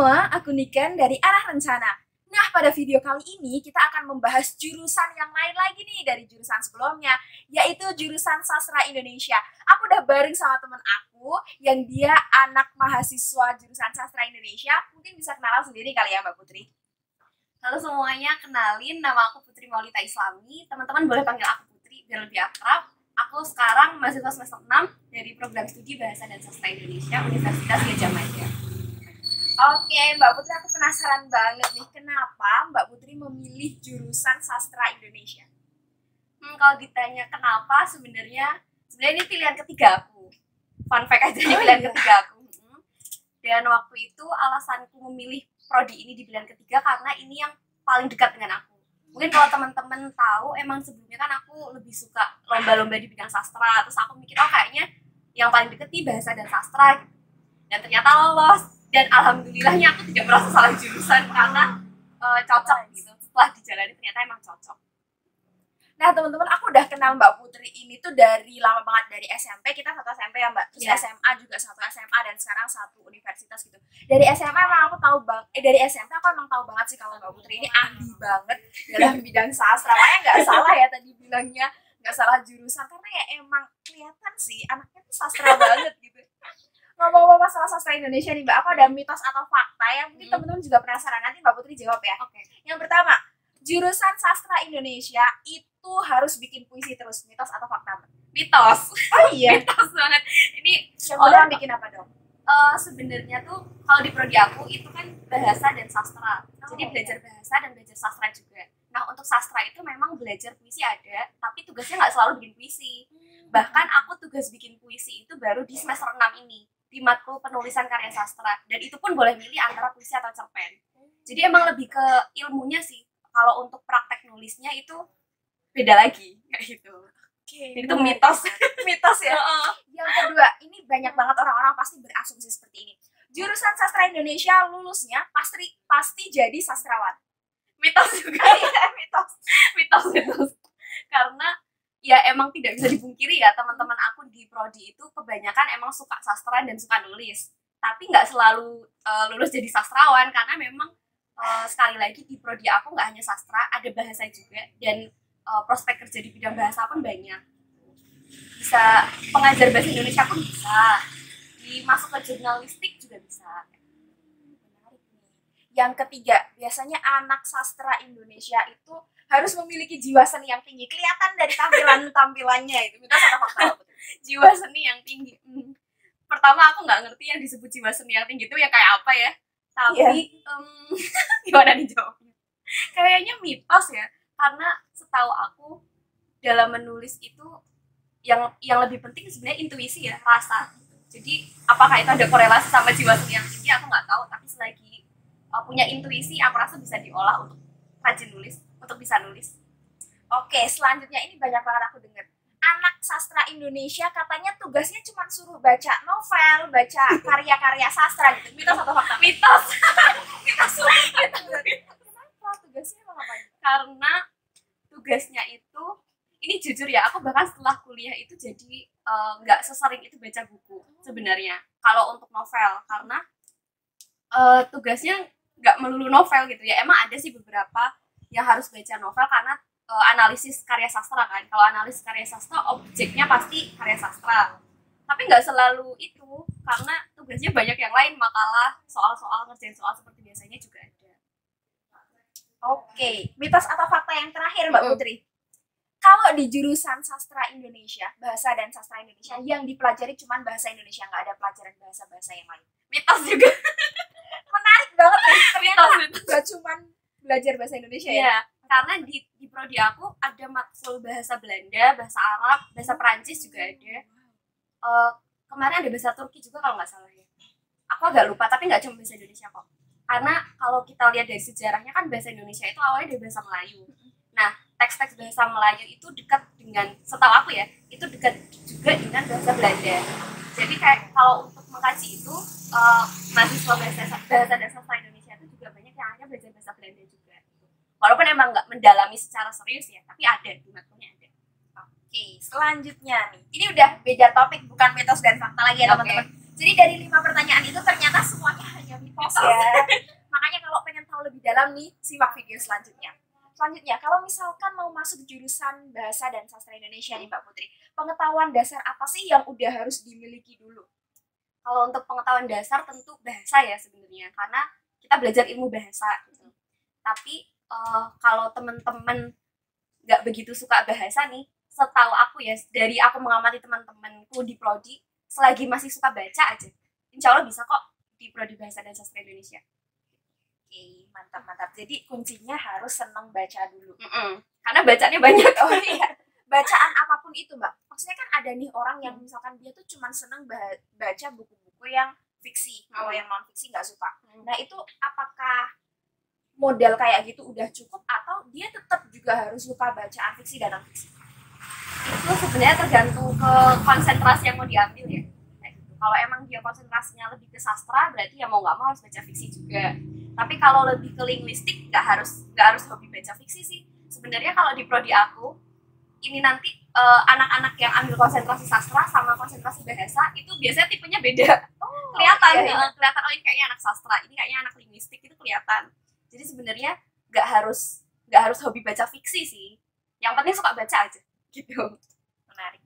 semua, aku Niken dari Arah Rencana. Nah, pada video kali ini kita akan membahas jurusan yang lain lagi nih dari jurusan sebelumnya, yaitu jurusan Sastra Indonesia. Aku udah bareng sama temen aku yang dia anak mahasiswa jurusan Sastra Indonesia. Mungkin bisa kenalan sendiri kali ya Mbak Putri. Halo semuanya, kenalin nama aku Putri Maulita Islami. Teman-teman boleh panggil aku Putri biar lebih akrab. Aku sekarang mahasiswa semester 6 dari program studi Bahasa dan Sastra Indonesia Universitas Gadjah Mada. Oke, Mbak Putri, aku penasaran banget nih, kenapa Mbak Putri memilih jurusan Sastra Indonesia? Kalau ditanya kenapa, sebenarnya ini pilihan ketiga aku. Fun fact aja, ini pilihan ketiga aku. Dan waktu itu alasanku memilih prodi ini di pilihan ketiga karena ini yang paling dekat dengan aku. Mungkin kalau teman-teman tahu, emang sebelumnya kan aku lebih suka lomba-lomba di bidang sastra. Terus aku mikir, kayaknya yang paling deket nih bahasa dan sastra gitu. Dan ternyata lolos. Dan alhamdulillahnya aku tidak merasa salah jurusan karena cocok gitu. Setelah dijalani ternyata emang cocok. Nah teman-teman, aku udah kenal Mbak Putri ini tuh dari lama banget, dari SMP. Kita satu SMP ya Mbak, terus SMA juga satu SMA, dan sekarang satu universitas gitu. Dari SMA emang aku tahu dari SMP aku emang tahu banget sih kalau Mbak Putri ini ahli banget dalam bidang sastra. Makanya nggak salah ya tadi bilangnya nggak salah jurusan, karena ya emang kelihatan sih anaknya tuh sastra banget gitu. Ngomong-ngomong masalah sastra Indonesia nih Mbak, aku ada mitos atau fakta yang mungkin teman-teman juga penasaran. Nanti Mbak Putri jawab ya. Oke. Yang pertama, jurusan sastra Indonesia itu harus bikin puisi terus. Mitos atau fakta Mbak? Mitos. Oh iya? Mitos banget. Ini yang orang bikin apa dong? Sebenarnya tuh kalau di prodi aku itu kan bahasa dan sastra. Jadi belajar bahasa dan belajar sastra juga. Nah, untuk sastra itu memang belajar puisi ada, tapi tugasnya nggak selalu bikin puisi. Bahkan aku tugas bikin puisi itu baru di semester 6 ini, di matkul penulisan karya sastra. Dan itu pun boleh milih antara puisi atau cerpen. Jadi emang lebih ke ilmunya sih. Kalau untuk praktek nulisnya itu beda lagi, kayak gitu. Oke, itu mitos. Mitos ya. Yang kedua, ini banyak banget orang-orang pasti berasumsi seperti ini. Jurusan sastra Indonesia lulusnya pasti jadi sastrawan. Mitos juga. mitos. Karena ya emang tidak bisa dipungkiri ya, teman-teman aku di prodi itu kebanyakan emang suka sastra dan suka nulis. Tapi nggak selalu lulus jadi sastrawan, karena memang sekali lagi di prodi aku nggak hanya sastra, ada bahasa juga, dan prospek kerja di bidang bahasa pun banyak. Bisa pengajar bahasa Indonesia pun bisa, masuk ke jurnalistik juga bisa. Menarik nih. Yang ketiga, biasanya anak sastra Indonesia itu harus memiliki jiwa seni yang tinggi. Kelihatan dari tampilannya itu. Mitos atau fakta? Jiwa seni yang tinggi. Pertama aku nggak ngerti yang disebut jiwa seni yang tinggi itu ya kayak apa ya. Tapi gimana dijawabnya? Kayaknya mitos ya. Karena setahu aku dalam menulis itu yang lebih penting sebenarnya intuisi ya, rasa. Jadi apakah itu ada korelasi sama jiwa seni yang tinggi aku nggak tahu. Tapi selagi punya intuisi, aku rasa bisa diolah untuk rajin nulis, untuk bisa nulis. Oke, selanjutnya ini banyak banget aku dengar. Anak sastra Indonesia katanya tugasnya cuma suruh baca novel, baca karya-karya sastra gitu. Mitos atau fakta? Mitos. Kenapa? Tugasnya emang apa? Karena tugasnya itu, ini jujur ya, aku bahkan setelah kuliah itu jadi nggak sesering itu baca buku sebenarnya. Kalau untuk novel, karena tugasnya nggak melulu novel gitu ya. Emang ada sih beberapa yang harus baca novel karena analisis karya sastra kan. Kalau analisis karya sastra, objeknya pasti karya sastra. Tapi nggak selalu itu, karena tugasnya banyak yang lain, makalah, soal-soal, ngerjain soal seperti biasanya juga ada. Oke, mitos atau fakta yang terakhir Mbak Putri. Kalau di jurusan sastra Indonesia, bahasa dan sastra Indonesia, yang dipelajari cuma bahasa Indonesia, nggak ada pelajaran bahasa-bahasa yang lain. Mitos juga. Menarik banget nih, ternyata mitos. nggak cuma belajar bahasa Indonesia ya. Karena di prodi aku ada matkul bahasa Belanda, bahasa Arab, bahasa Perancis juga ada. Kemarin ada bahasa Turki juga kalau nggak salah ya. Aku agak lupa, tapi nggak cuma bahasa Indonesia kok. Karena kalau kita lihat dari sejarahnya kan bahasa Indonesia itu awalnya dari bahasa Melayu. Nah, teks-teks bahasa Melayu itu dekat dengan, setahu aku ya, itu dekat juga dengan bahasa Belanda. Jadi kayak kalau untuk mengkaji itu, mahasiswa bahasa dan sastra Indonesia itu juga banyak yang hanya belajar bahasa Belanda juga. Walaupun emang nggak mendalami secara serius ya, tapi ada, di matkulnya ada. Oke, selanjutnya nih, ini udah beda topik, bukan mitos dan fakta lagi ya teman-teman. Jadi dari 5 pertanyaan itu ternyata semuanya hanya mitos ya. Makanya kalau pengen tahu lebih dalam nih, simak video selanjutnya. Selanjutnya, kalau misalkan mau masuk jurusan Bahasa dan Sastra Indonesia nih Mbak Putri, pengetahuan dasar apa sih yang udah harus dimiliki dulu? Kalau untuk pengetahuan dasar tentu bahasa ya sebenarnya, karena kita belajar ilmu bahasa gitu. Tapi kalau teman-teman nggak begitu suka bahasa nih, setahu aku ya, dari aku mengamati teman-temanku di prodi, selagi masih suka baca aja, insya Allah bisa kok di prodi Bahasa dan Sastra Indonesia. Oke, mantap. Jadi kuncinya harus senang baca dulu. Karena bacanya banyak. Oh iya, bacaan apapun itu Mbak. Maksudnya kan ada nih orang yang misalkan dia tuh cuma senang baca buku-buku yang fiksi, kalau yang non fiksi nggak suka. Nah itu apakah modal kayak gitu udah cukup atau dia tetap juga harus suka bacaan fiksi dan non fiksi? Itu sebenarnya tergantung ke konsentrasi yang mau diambil ya. Kalau emang dia konsentrasinya lebih ke sastra, berarti ya mau nggak mau harus baca fiksi juga. Tapi kalau lebih ke linguistik, nggak harus hobi baca fiksi sih. Sebenarnya kalau di prodi aku, ini nanti anak-anak yang ambil konsentrasi sastra sama konsentrasi bahasa itu biasanya tipenya beda. Kelihatan, kelihatan oh ini kayaknya anak sastra, ini kayaknya anak linguistik, itu kelihatan. Jadi sebenarnya nggak harus hobi baca fiksi sih. Yang penting suka baca aja, gitu. Menarik.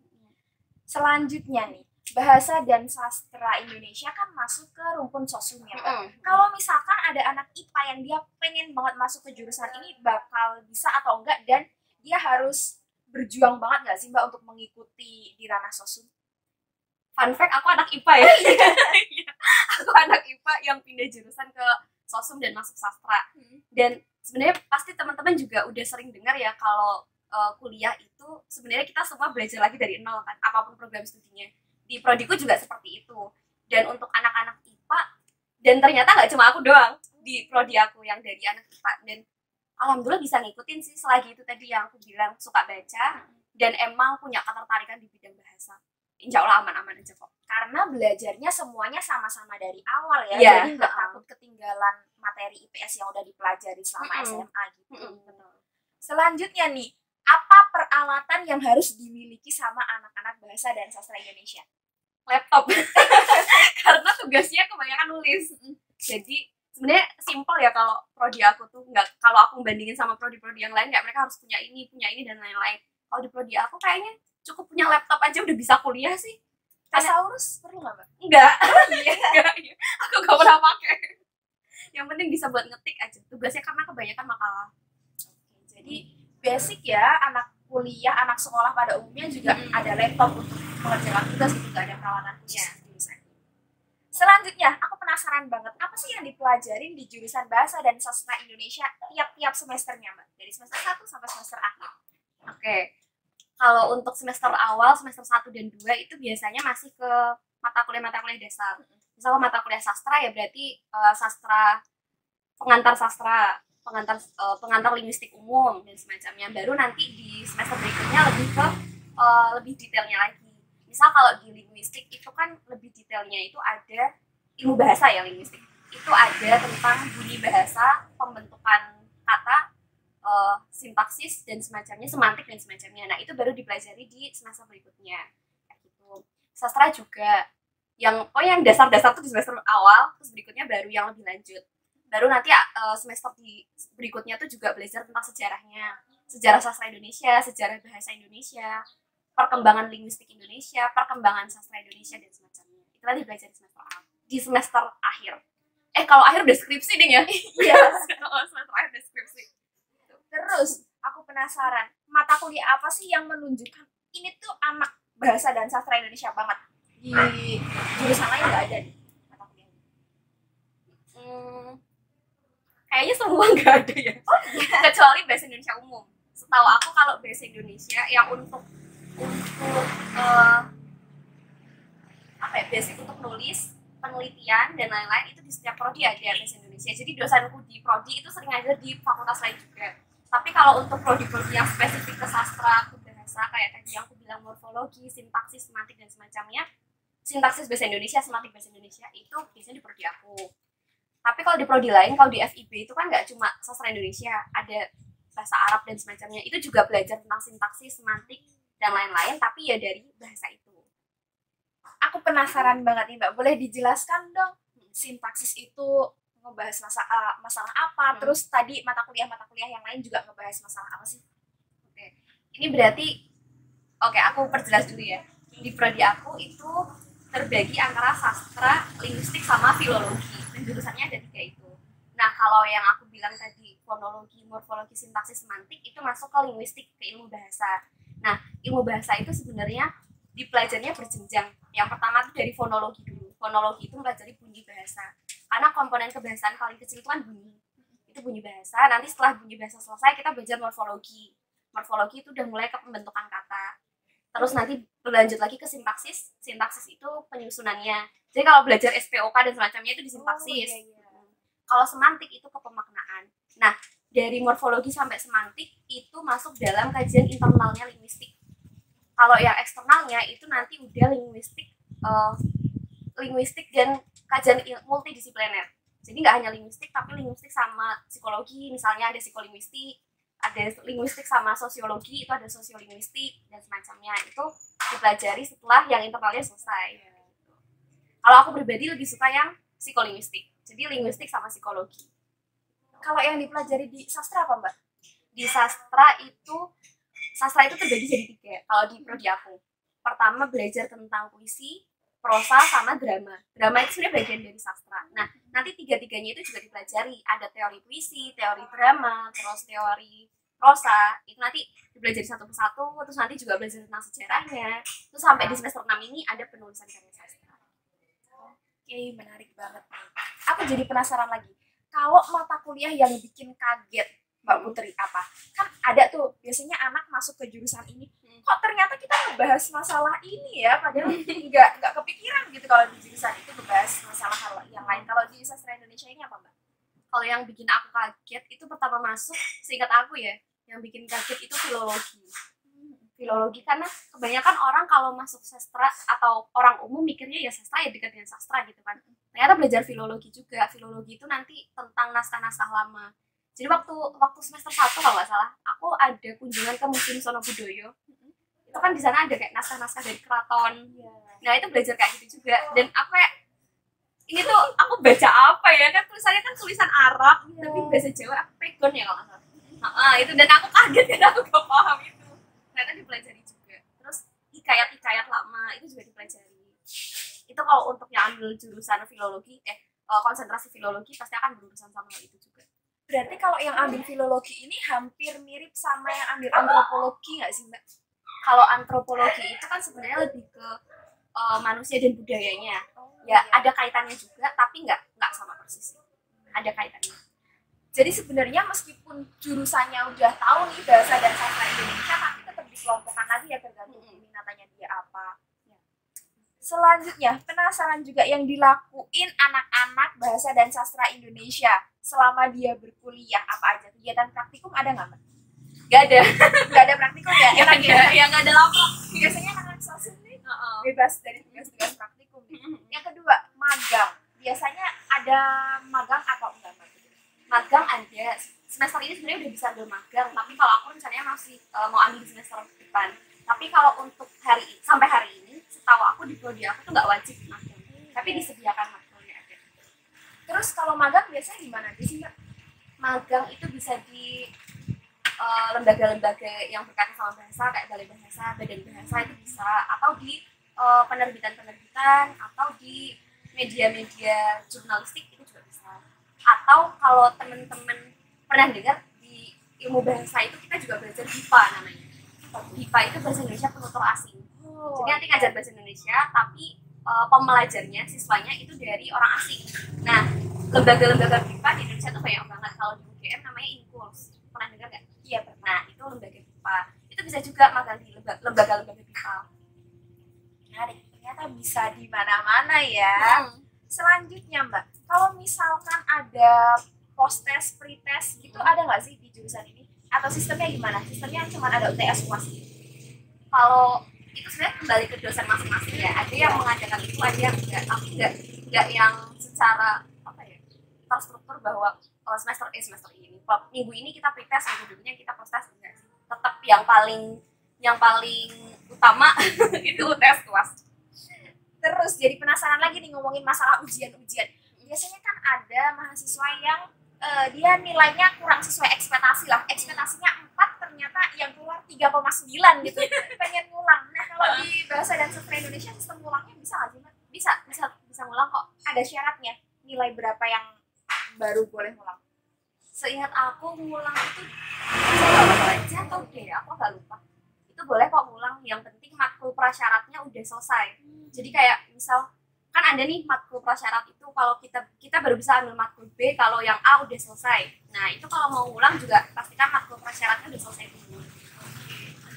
Selanjutnya nih, Bahasa dan Sastra Indonesia kan masuk ke rumpun sosum ya Mbak. Kalau misalkan ada anak IPA yang dia pengen banget masuk ke jurusan ini, bakal bisa atau enggak, dan dia harus berjuang banget nggak sih Mbak untuk mengikuti di ranah sosum? Fun fact, aku anak IPA ya. Aku anak IPA yang pindah jurusan ke sosum dan masuk sastra. Dan sebenarnya pasti teman-teman juga udah sering dengar ya kalau kuliah itu sebenarnya kita semua belajar lagi dari nol kan, apapun program studinya. Di prodiku juga seperti itu. Dan untuk anak-anak IPA, dan ternyata nggak cuma aku doang di prodi aku yang dari anak IPA, dan alhamdulillah bisa ngikutin sih selagi itu tadi yang aku bilang, suka baca dan emang punya ketertarikan di bidang bahasa. Insya Allah aman-aman aja kok. Karena belajarnya semuanya sama-sama dari awal ya, jadi nggak takut ketinggalan materi IPS yang udah dipelajari selama SMA gitu. Selanjutnya nih, apa peralatan yang harus dimiliki sama anak-anak Bahasa dan Sastra Indonesia? Laptop. Karena tugasnya kebanyakan nulis. Jadi sebenarnya simpel ya kalau prodi aku tuh, nggak, kalau aku bandingin sama prodi-prodi yang lain, nggak, mereka harus punya ini dan lain-lain. Kalau di prodi aku kayaknya cukup punya laptop aja udah bisa kuliah sih. Thesaurus perlu nggak Mbak? Enggak. Iya. Aku nggak pernah pakai. Yang penting bisa buat ngetik aja. Tugasnya karena kebanyakan makalah. Jadi basic ya, anak kuliah, anak sekolah pada umumnya juga ada laptop untuk mengerjakan tugas, itu nggak ada peralatan khusus. Selanjutnya, aku penasaran banget, apa sih yang dipelajarin di jurusan Bahasa dan Sastra Indonesia tiap-tiap semesternya Mbak? Dari semester 1 sampai semester akhir. Oke. Kalau untuk semester awal, semester 1 dan 2 itu biasanya masih ke mata kuliah dasar. Misalnya mata kuliah sastra ya berarti sastra, pengantar linguistik umum dan semacamnya. Baru nanti di semester berikutnya lebih detailnya lagi. Misal kalau di linguistik itu kan lebih detailnya itu ada ilmu bahasa ya, linguistik. Itu ada tentang bunyi bahasa, pembentukan kata, sintaksis dan semacamnya, semantik dan semacamnya. Nah, itu baru dipelajari di semester berikutnya. Kayak gitu. Sastra juga yang dasar-dasar tuh di semester awal, terus berikutnya baru yang lebih lanjut. Baru nanti semester berikutnya tuh juga belajar tentang sejarahnya. Sejarah sastra Indonesia, sejarah bahasa Indonesia, perkembangan linguistik Indonesia, perkembangan sastra Indonesia dan semacamnya. Itu nanti belajar di semester akhir. Kalau akhir udah skripsi ding ya? Iya. Kalau semester akhir udah skripsi. Terus aku penasaran, mata kuliah apa sih yang menunjukkan ini tuh anak Bahasa dan Sastra Indonesia banget? Di jurusan lain nggak ada nih mata kuliah. Kayaknya semua nggak ada ya. Kecuali Bahasa Indonesia umum. Setahu aku kalau Bahasa Indonesia yang untuk basic untuk nulis, penelitian dan lain-lain itu di setiap prodi ada Bahasa Indonesia. Jadi dosenku di prodi itu sering aja di fakultas lain juga. Tapi kalau untuk prodi-prodi yang spesifik ke sastra, ke bahasa, kayak tadi yang aku bilang morfologi, sintaksis, semantik dan semacamnya, sintaksis Bahasa Indonesia, semantik Bahasa Indonesia itu biasanya di prodi aku. Tapi kalau di prodi lain, kalau di FIB itu kan nggak cuma sastra Indonesia, ada bahasa Arab dan semacamnya. Itu juga belajar tentang sintaksis, semantik dan lain-lain, tapi ya dari bahasa itu. Aku penasaran banget nih Mbak, boleh dijelaskan dong sintaksis itu ngebahas masalah apa, terus tadi mata kuliah yang lain juga ngebahas masalah apa sih? Oke, ini berarti aku perjelas dulu ya. Di prodi aku itu terbagi antara sastra, linguistik, sama filologi. Dan jurusannya ada 3 itu. Nah, kalau yang aku bilang tadi, fonologi, morfologi, sintaksis, semantik, itu masuk ke linguistik, ke ilmu bahasa. Nah, ilmu bahasa itu sebenarnya dipelajarinya berjenjang. Yang pertama itu dari fonologi dulu. Fonologi itu mempelajari bunyi bahasa. Karena komponen kebahasaan paling kecil itu kan bunyi. Itu bunyi bahasa. Nanti setelah bunyi bahasa selesai, kita belajar morfologi. Morfologi itu udah mulai ke pembentukan kata. Terus nanti berlanjut lagi ke sintaksis. Sintaksis itu penyusunannya. Jadi kalau belajar SPOK dan semacamnya itu di sintaksis. Kalau semantik itu ke pemaknaan. Nah, dari morfologi sampai semantik itu masuk dalam kajian internalnya linguistik. Kalau yang eksternalnya itu nanti udah linguistik dan kajian multidisipliner. Jadi nggak hanya linguistik, tapi linguistik sama psikologi. Misalnya ada psikolinguistik, ada linguistik sama sosiologi, itu ada sosiolinguistik dan semacamnya. Itu dipelajari setelah yang internalnya selesai. Kalau aku pribadi lebih suka yang psikolinguistik. Jadi linguistik sama psikologi. Kalau yang dipelajari di sastra apa Mbak? Di sastra itu terbagi jadi 3 kalau di prodi aku. Pertama belajar tentang puisi, prosa, sama drama. Drama itu sebenarnya bagian dari sastra. Nah, nanti 3-tiganya itu juga dipelajari. Ada teori puisi, teori drama, terus teori prosa. Itu nanti dipelajari satu persatu, terus nanti juga belajar tentang sejarahnya. Terus sampai di semester 6 ini ada penulisan karya sastra. Oke, menarik banget. Aku jadi penasaran lagi. Kalau mata kuliah yang bikin kaget Mbak Putri apa? Kan ada tuh biasanya anak masuk ke jurusan ini, kok ternyata kita ngebahas masalah ini ya, padahal nggak kepikiran gitu kalau di jurusan itu ngebahas masalah hal yang lain. Kalau di sastra Indonesia ini apa Mbak? Kalau yang bikin aku kaget itu pertama masuk, seingat aku ya, yang bikin kaget itu filologi. Filologi karena kebanyakan orang kalau masuk sastra atau orang umum mikirnya ya sastra ya dekat dengan sastra gitu kan. Ternyata belajar filologi juga. Filologi itu nanti tentang naskah-naskah lama. Jadi waktu semester 1 kalau nggak salah, aku ada kunjungan ke Museum Sono Budoyo. Itu kan di sana ada kayak naskah-naskah dari keraton. Nah, itu belajar kayak gitu juga. Dan aku kayak ini tuh aku baca apa ya? Kan tulisannya kan tulisan Arab, tapi bahasa Jawa aku pegon ya kalau nggak salah. Itu dan aku kaget karena aku gak paham itu. Ternyata dipelajari juga. Terus hikayat-hikayat lama itu juga dipelajari. Itu kalau untuk yang ambil jurusan filologi, konsentrasi filologi pasti akan berurusan sama hal itu juga. Berarti kalau yang ambil filologi ini hampir mirip sama yang ambil antropologi nggak sih Mbak? Kalau antropologi itu kan sebenarnya lebih ke manusia dan budayanya. Ada kaitannya juga, tapi nggak sama persis. Ada kaitannya. Jadi sebenarnya meskipun jurusannya udah tahu nih bahasa dan sastra Indonesia, tapi tetap dikelompokkan lagi ya tergantung minatnya dia apa. Selanjutnya, penasaran juga yang dilakuin anak-anak bahasa dan sastra Indonesia selama dia berkuliah, apa aja kegiatan praktikum ada nggak Mbak? Nggak ada. Nggak ada praktikum ya? Nggak ada apa. Biasanya anak-anak sosum nih bebas dari tugas-tugas praktikum. Yang kedua, magang. Biasanya ada magang atau enggak Mbak? Magang ada. Semester ini sebenarnya udah bisa ambil magang, tapi kalau aku rencananya masih mau ambil di semester depan. Tapi kalau untuk sampai hari ini, setahu aku di prodi aku tuh nggak wajib magang, tapi disediakan magangnya ada. Terus kalau magang biasanya di mana sih Mbak? Magang itu bisa di lembaga-lembaga yang berkaitan sama bahasa kayak balai bahasa, badan bahasa itu bisa, atau di penerbitan-penerbitan, atau di media-media jurnalistik itu juga bisa. Atau kalau teman-teman pernah dengar di ilmu bahasa itu kita juga belajar BIPA namanya. BIPA itu bahasa Indonesia penutur asing. Jadi nanti ngajar bahasa Indonesia, tapi pembelajarnya, siswanya itu dari orang asing. Nah, lembaga-lembaga BIPA di Indonesia tuh banyak banget. Kalau di UGM namanya Incourse. Pernah dengar nggak? Iya, nah itu lembaga BIPA. Itu bisa juga magang di lembaga-lembaga BIPA. Menarik, ternyata bisa di mana-mana ya. Selanjutnya Mbak, kalau misalkan ada post-test, pre-test gitu ada nggak sih di jurusan ini? Atau sistemnya gimana? Sistemnya cuma ada UTS UAS gitu? Kalau itu sebenarnya kembali ke dosen masing-masing ya. Ada yang mengadakan itu, ada yang enggak. Tapi enggak yang secara terstruktur bahwa semester ini, minggu ini kita pre-test, minggu berikutnya kita post-test, enggak sih. Tetap yang paling utama itu UTS UAS. Terus jadi penasaran lagi nih ngomongin masalah ujian-ujian. Biasanya kan ada mahasiswa yang dia nilainya kurang sesuai ekspektasi lah. Ekspektasinya 4, ternyata yang keluar 3,9 gitu. Pengen ngulang. Nah, kalau di bahasa dan sastra Indonesia sistem ngulangnya bisa nggak sih, Mbak? Bisa ngulang kok. Ada syaratnya. Nilai berapa yang baru boleh ngulang? Seingat aku ngulang itu saya aja atau deh, aku agak lupa. Itu boleh kok ngulang, yang penting matkul prasyaratnya udah selesai. Jadi kayak misal kan ada nih matkul prasyarat itu, kalau kita baru bisa ambil matkul B kalau yang A udah selesai. Nah itu kalau mau ngulang juga pastikan matkul prasyaratnya udah selesai dulu.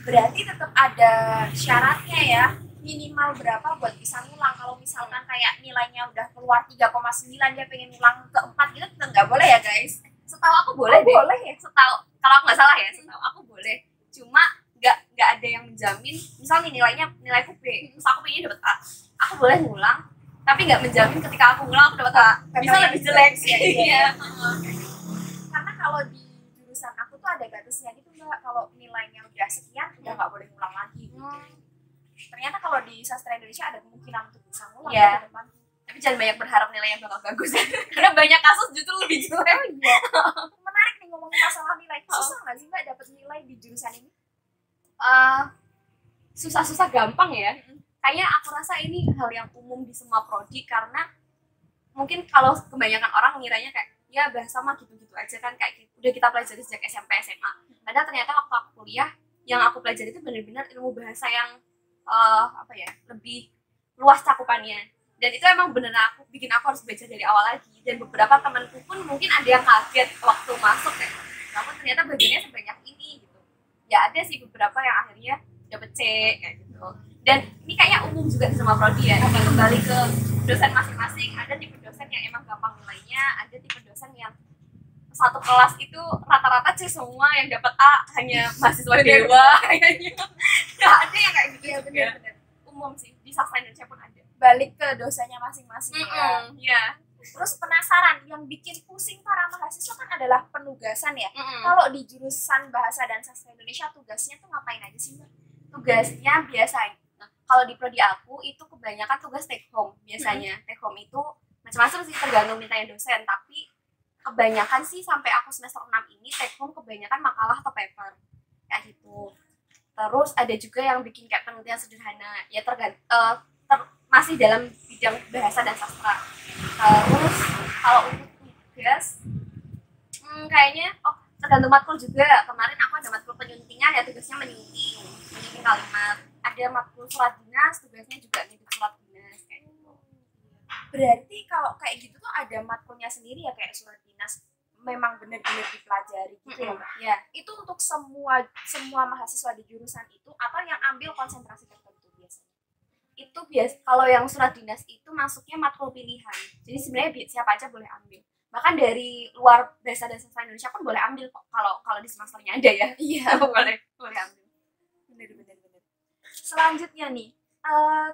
Berarti tetap ada syaratnya ya, minimal berapa buat bisa ngulang. Kalau misalkan kayak nilainya udah keluar 3,9 dia pengen ngulang ke 4 gitu, tetap nggak boleh ya guys. Setahu aku boleh deh. Boleh ya? Setahu, kalau aku nggak salah ya, setahu aku boleh. Cuma nggak ada yang menjamin. Misal nih nilaiku B, terus aku pengen dapat A, aku boleh ngulang, tapi nggak menjamin ketika aku ngulang aku dapat A. Bisa lebih jelek sih. Iya. Karena kalau di jurusan aku tuh ada batasnya gitu Mbak, kalau nilainya udah sekian udah nggak boleh ngulang lagi gitu. Ternyata kalau di sastra Indonesia ada kemungkinan untuk bisa ngulang Iya. ke depan. Tapi jangan banyak berharap nilainya bakal bagus. Karena banyak kasus justru lebih jelek. Iya. Menarik nih ngomongin masalah nilai. Susah nggak sih Mbak dapet nilai di jurusan ini? Susah-susah gampang ya. Kayaknya aku rasa ini hal yang umum di semua prodi, karena mungkin kalau kebanyakan orang ngiranya kayak ya bahasa mah gitu-gitu aja kan, kayak udah kita pelajari sejak SMP SMA. Padahal ternyata waktu aku kuliah yang aku pelajari itu benar-benar ilmu bahasa yang lebih luas cakupannya, dan itu emang bener bikin aku harus belajar dari awal lagi. Dan beberapa temanku pun mungkin ada yang kaget waktu masuk kayak, kamu ternyata belajarnya sebanyak ini gitu. Ya ada sih beberapa yang akhirnya dapet C kayak gitu. Dan ini kayaknya umum juga di semua prodi ya. Kembali ke dosen masing-masing, ada tipe dosen yang emang gampang nilainya, ada tipe dosen yang satu kelas itu rata-rata C semua, yang dapat A hanya mahasiswa dewa kayaknya. Ada yang kayak gitu. Iya benar-benar. Umum sih, di sastra Indonesia pun ada. Balik ke dosanya masing-masing ya. Iya. Terus penasaran, yang bikin pusing para mahasiswa kan adalah penugasan ya. Kalau di jurusan bahasa dan sastra Indonesia tugasnya tuh ngapain aja sih Mbak? Tugasnya biasanya, kalau di prodi aku itu kebanyakan tugas take home biasanya. Take home itu macam-macam sih, tergantung mintanya dosen, tapi kebanyakan sih sampai aku semester 6 ini take home kebanyakan makalah atau paper kayak gitu. Terus ada juga yang bikin kayak penelitian sederhana ya, masih dalam bidang bahasa dan sastra. Terus kalau untuk tugas kayaknya tergantung matkul juga. Kemarin aku ada matkul penyuntingan ya, tugasnya menyunting kalimat. Ada matkul surat dinas, tugasnya juga ngedit surat dinas kayak gitu. Berarti kalau kayak gitu tuh ada matkulnya sendiri ya, kayak surat dinas memang benar-benar dipelajari gitu ya Mbak? Ya. Itu untuk semua mahasiswa di jurusan itu atau yang ambil konsentrasi tertentu biasanya? Itu kalau yang surat dinas itu masuknya matkul pilihan. Jadi sebenarnya siapa aja boleh ambil. Bahkan dari luar bahasa dan sastra Indonesia pun boleh ambil kok, kalau di semesternya ada ya. Iya, boleh ambil. Benar. Selanjutnya nih,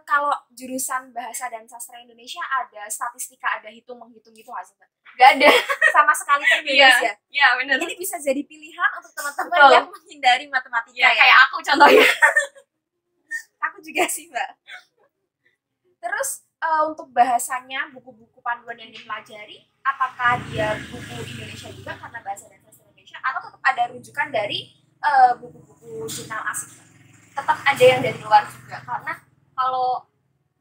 kalau jurusan bahasa dan sastra Indonesia ada statistika, ada menghitung gitu nggak sih Mbak? Nggak ada. Sama sekali terbebas ya? Iya benar. Ini bisa jadi pilihan untuk teman-teman yang menghindari matematika ya? Kayak aku contohnya. Aku juga sih Mbak. Terus untuk bahasanya, buku-buku panduan yang dipelajari, apakah dia buku Indonesia juga karena bahasa dan sastra Indonesia, atau tetap ada rujukan dari buku-buku jurnal asing? Tetap ada yang dari luar juga, karena kalau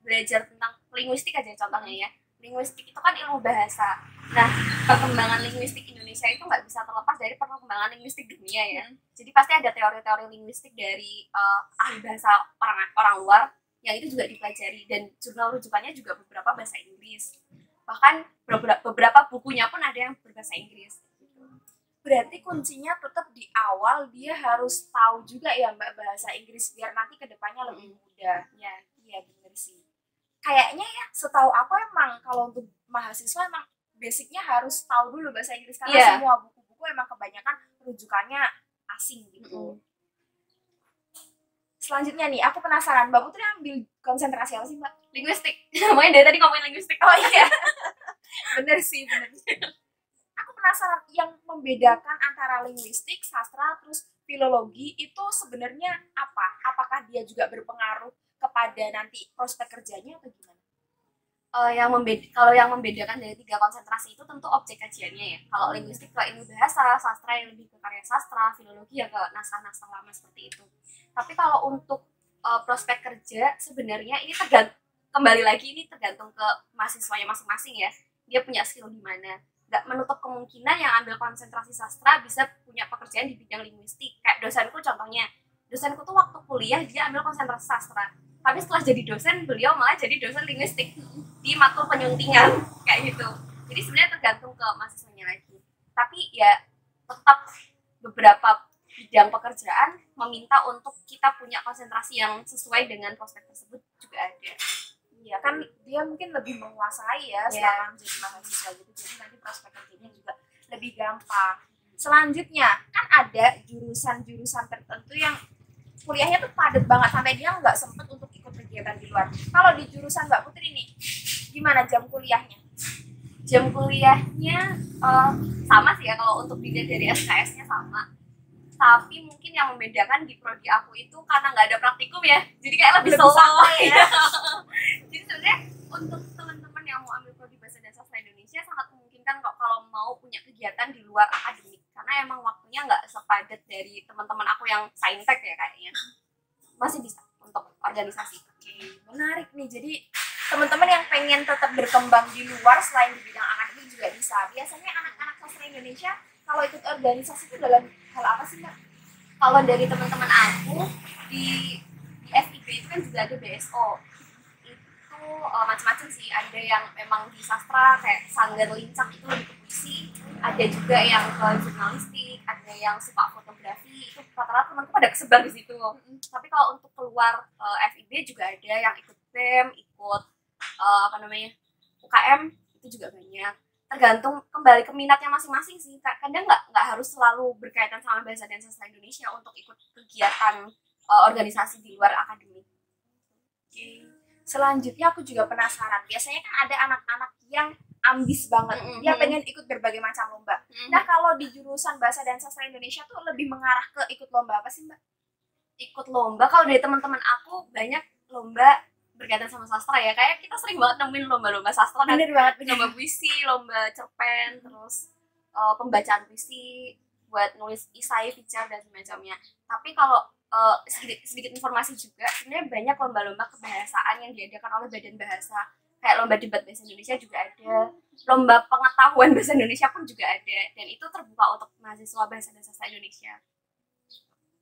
belajar tentang linguistik aja contohnya ya, linguistik itu kan ilmu bahasa. Nah, perkembangan linguistik Indonesia itu nggak bisa terlepas dari perkembangan linguistik dunia ya. Jadi pasti ada teori-teori linguistik dari ahli bahasa orang luar yang itu juga dipelajari, dan jurnal rujukannya juga beberapa bahasa Inggris. Bahkan beberapa bukunya pun ada yang berbahasa Inggris. Berarti kuncinya tetap di awal dia harus tahu juga ya Mbak bahasa Inggris biar nanti kedepannya lebih mudah. Ya, iya bener sih. Kayaknya ya setahu aku emang kalau untuk mahasiswa emang basicnya harus tahu dulu bahasa Inggris karena semua buku-buku emang kebanyakan rujukannya asing gitu. Selanjutnya nih, aku penasaran, Mbak Putri ambil konsentrasi apa sih Mbak? Linguistik. Namanya dari tadi ngomongin linguistik. Oh iya. bener sih. Penasaran, yang membedakan antara linguistik, sastra, terus filologi itu sebenarnya apa? Apakah dia juga berpengaruh kepada nanti prospek kerjanya atau gimana? Kalau yang membedakan dari 3 konsentrasi itu tentu objek kajiannya ya. Kalau linguistik ke ilmu bahasa, sastra yang lebih ke karya sastra, filologi ya ke naskah-naskah lama seperti itu. Tapi kalau untuk prospek kerja sebenarnya ini kembali lagi ini tergantung ke mahasiswanya masing-masing ya. Dia punya skill di mana. Nggak menutup kemungkinan yang ambil konsentrasi sastra bisa punya pekerjaan di bidang linguistik. Kayak dosenku contohnya. Dosenku tuh waktu kuliah dia ambil konsentrasi sastra. Tapi setelah jadi dosen, beliau malah jadi dosen linguistik di matkul penyuntingan kayak gitu. Jadi sebenarnya tergantung ke mahasiswanya lagi. Tapi ya tetap beberapa bidang pekerjaan meminta untuk kita punya konsentrasi yang sesuai dengan prospek tersebut juga ada. Iya kan dia mungkin lebih menguasai ya selama menjadi mahasiswa gitu. Jadi nanti prospek kerjanya juga lebih gampang. Selanjutnya kan ada jurusan-jurusan tertentu yang kuliahnya tuh padat banget sampai dia nggak sempet untuk ikut kegiatan di luar. Kalau di jurusan Mbak Putri nih, gimana jam kuliahnya? Jam kuliahnya sama sih ya, kalau untuk dilihat dari SKS-nya sama. Tapi mungkin yang membedakan di prodi aku itu karena nggak ada praktikum ya, jadi kayak lebih slow ya. Jadi sebenarnya untuk teman-teman yang mau ambil prodi bahasa dan sastra Indonesia sangat memungkinkan kok kalau mau punya kegiatan di luar akademik, karena emang waktunya nggak sepadat dari teman-teman aku yang saintek ya kayaknya. Masih bisa untuk organisasi. Oke, menarik nih. Jadi teman-teman yang pengen tetap berkembang di luar selain di bidang akademik juga bisa. Biasanya anak-anak sastra Indonesia kalau ikut organisasi itu dalam hal apa sih Mbak? Kalau dari teman-teman aku di FIB itu kan juga ada BSO. Itu macam-macam sih. Ada yang memang di sastra kayak Sanggar Lincak itu lebih ke puisi. Ada juga yang ke jurnalistik, ada yang suka fotografi. Itu rata-rata teman-teman pada kesebar di situ. Tapi kalau untuk keluar FIB juga ada yang ikut BEM, ikut UKM, itu juga banyak. Tergantung kembali ke minatnya masing-masing sih. Kadang nggak harus selalu berkaitan sama bahasa dan sastra Indonesia untuk ikut kegiatan organisasi di luar akademik. Oke. Selanjutnya aku juga penasaran. Biasanya kan ada anak-anak yang ambis banget. Dia pengen ikut berbagai macam lomba. Nah, kalau di jurusan bahasa dan sastra Indonesia tuh lebih mengarah ke ikut lomba apa sih, Mbak? Ikut lomba, kalau dari teman-teman aku banyak lomba berkaitan sama sastra ya. Kayak kita sering banget nemuin lomba-lomba sastra. Bener banget. Lomba puisi, lomba cerpen, terus pembacaan puisi buat nulis isai, feature dan semacamnya. Tapi kalau sedikit informasi juga, sebenarnya banyak lomba-lomba kebahasaan yang diadakan oleh Badan Bahasa. Kayak lomba debat bahasa Indonesia juga ada, lomba pengetahuan bahasa Indonesia pun juga ada, dan itu terbuka untuk mahasiswa bahasa dan sastra Indonesia.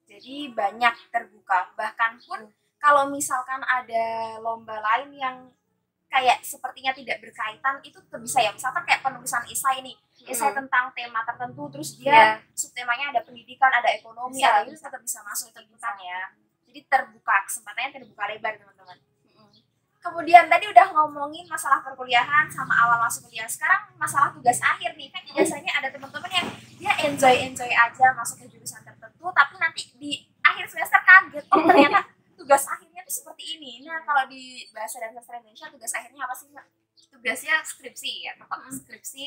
Jadi banyak terbuka. Bahkan pun kalau misalkan ada lomba lain yang kayak sepertinya tidak berkaitan, itu bisa ya. Misalkan kayak penulisan esai nih, esai tentang tema tertentu, terus dia subtemanya ada pendidikan, ada ekonomi, ada itu tetap bisa masuk ikutan ya. Jadi terbuka, kesempatannya terbuka lebar teman-teman. Kemudian tadi udah ngomongin masalah perkuliahan sama awal masuk kuliah. Sekarang masalah tugas akhir nih. Kan biasanya ada teman-teman yang dia enjoy aja masuk ke jurusan tertentu, tapi nanti di akhir semester kaget, oh ternyata tugas akhirnya tuh seperti ini. Nah, kalau di bahasa dan sastra Indonesia tugas akhirnya apa sih, Mbak? Tugasnya skripsi ya, tetap skripsi.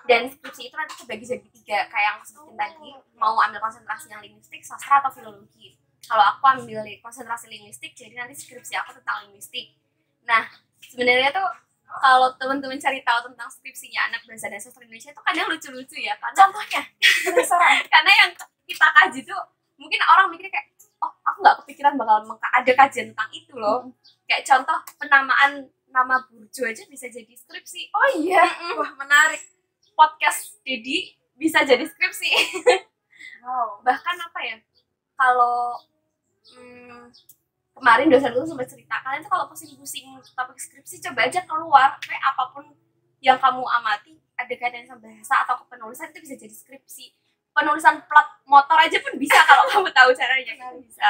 Dan skripsi itu nanti kebagi jadi 3, kayak yang aku sebutin tadi, mau ambil konsentrasi yang linguistik, sastra atau filologi. Kalau aku ambil konsentrasi linguistik, jadi nanti skripsi aku tentang linguistik. Nah, sebenarnya tuh kalau teman-teman cari tahu tentang skripsinya anak bahasa dan sastra Indonesia itu kadang lucu-lucu ya. Karena contohnya, karena yang kita kaji tuh mungkin orang mikirnya kayak, oh aku nggak kepikiran bakal ada kajian tentang itu loh. Kayak contoh penamaan nama burjo aja bisa jadi skripsi. Oh iya, wah menarik. Podcast Dedi bisa jadi skripsi. Wow. Bahkan apa ya, kalau kemarin dosen gue sempat cerita, kalian tuh kalau pusing-pusing topik skripsi coba aja keluar, kayak apapun yang kamu amati ada kaitannya sama bahasa atau penulisan itu bisa jadi skripsi. Penulisan plat motor aja pun bisa kalau kamu tahu caranya, kan bisa.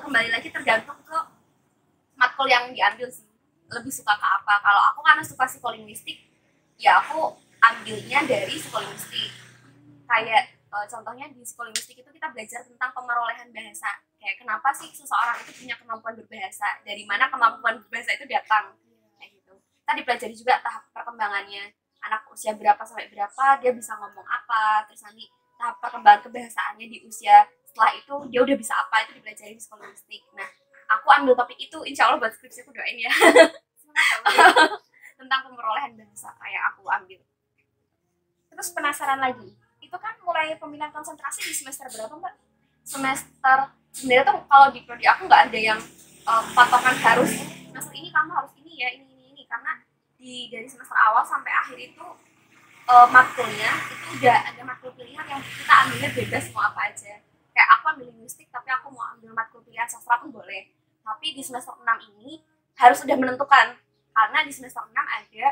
Kembali lagi tergantung ke matkul yang diambil sih, lebih suka ke apa. Kalau aku karena suka psikolinguistik, ya aku ambilnya dari psikolinguistik. Kayak contohnya di psikolinguistik itu kita belajar tentang pemerolehan bahasa. Kayak kenapa sih seseorang itu punya kemampuan berbahasa, dari mana kemampuan berbahasa itu datang, kayak gitu. Kita dipelajari juga tahap perkembangannya, anak usia berapa sampai berapa dia bisa ngomong apa, terus nanti tahap perkembangan kebahasaannya di usia setelah itu dia udah bisa apa, itu dipelajari di psikolinguistik. Nah, aku ambil topik itu, insya Allah buat skripsi aku doain ya. tentang pemerolehan bahasa kayak aku ambil. Terus penasaran lagi, itu kan mulai pemilihan konsentrasi di semester berapa Mbak? Semester sebenarnya tuh kalau di prodi aku nggak ada yang patokan harus semester ini kamu harus ini ya ini karena dari semester awal sampai akhir itu matkulnya itu udah ada matkul pilihan yang kita ambilnya bebas mau apa aja. Kayak aku ambil linguistik tapi aku mau ambil matkul pilihan sastra pun boleh. Tapi di semester 6 ini harus udah menentukan karena di semester 6 ada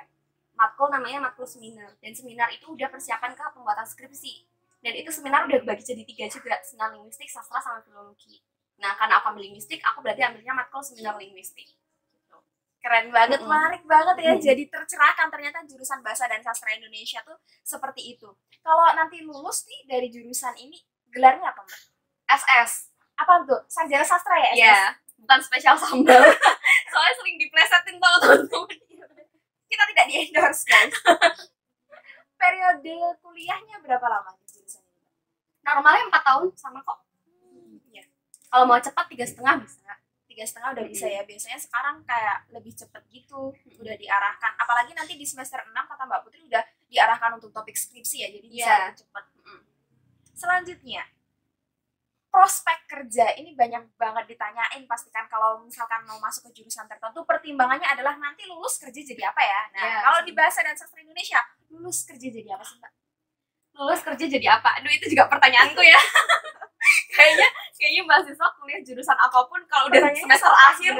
matkul namanya matkul seminar, dan seminar itu udah persiapan ke pembuatan skripsi, dan itu seminar udah bagi jadi 3 juga, seminar linguistik, sastra, sama filologi. Nah karena aku ambil linguistik, aku berarti ambilnya matkul seminar linguistik gitu. Keren banget, menarik banget ya. Jadi tercerahkan ternyata jurusan bahasa dan sastra Indonesia tuh seperti itu. Kalau nanti lulus nih dari jurusan ini, gelarnya apa Mbak? SS. Apa tuh? Sarjana sastra ya? SS? Iya, bukan spesial sambal. Soalnya sering diplesetin sama teman-teman. Kita tidak di endorse guys. Periode kuliahnya berapa lama di jurusan ini? Normalnya 4 tahun sama kok. Ya. Kalau mau cepat 3,5 bisa. 3,5 udah bisa ya. Biasanya sekarang kayak lebih cepet gitu, udah diarahkan. Apalagi nanti di semester 6 kata Mbak Putri udah diarahkan untuk topik skripsi ya, jadi bisa lebih cepet. Selanjutnya, prospek kerja ini banyak banget ditanyain pastikan kalau misalkan mau masuk ke jurusan tertentu, pertimbangannya adalah nanti lulus kerja jadi apa ya. Nah kalau di bahasa dan sastra Indonesia, lulus kerja jadi apa sih Mbak? Lulus kerja jadi apa? Aduh itu juga pertanyaanku ya. kayaknya mahasiswa kuliah jurusan apapun kalau udah semester akhir,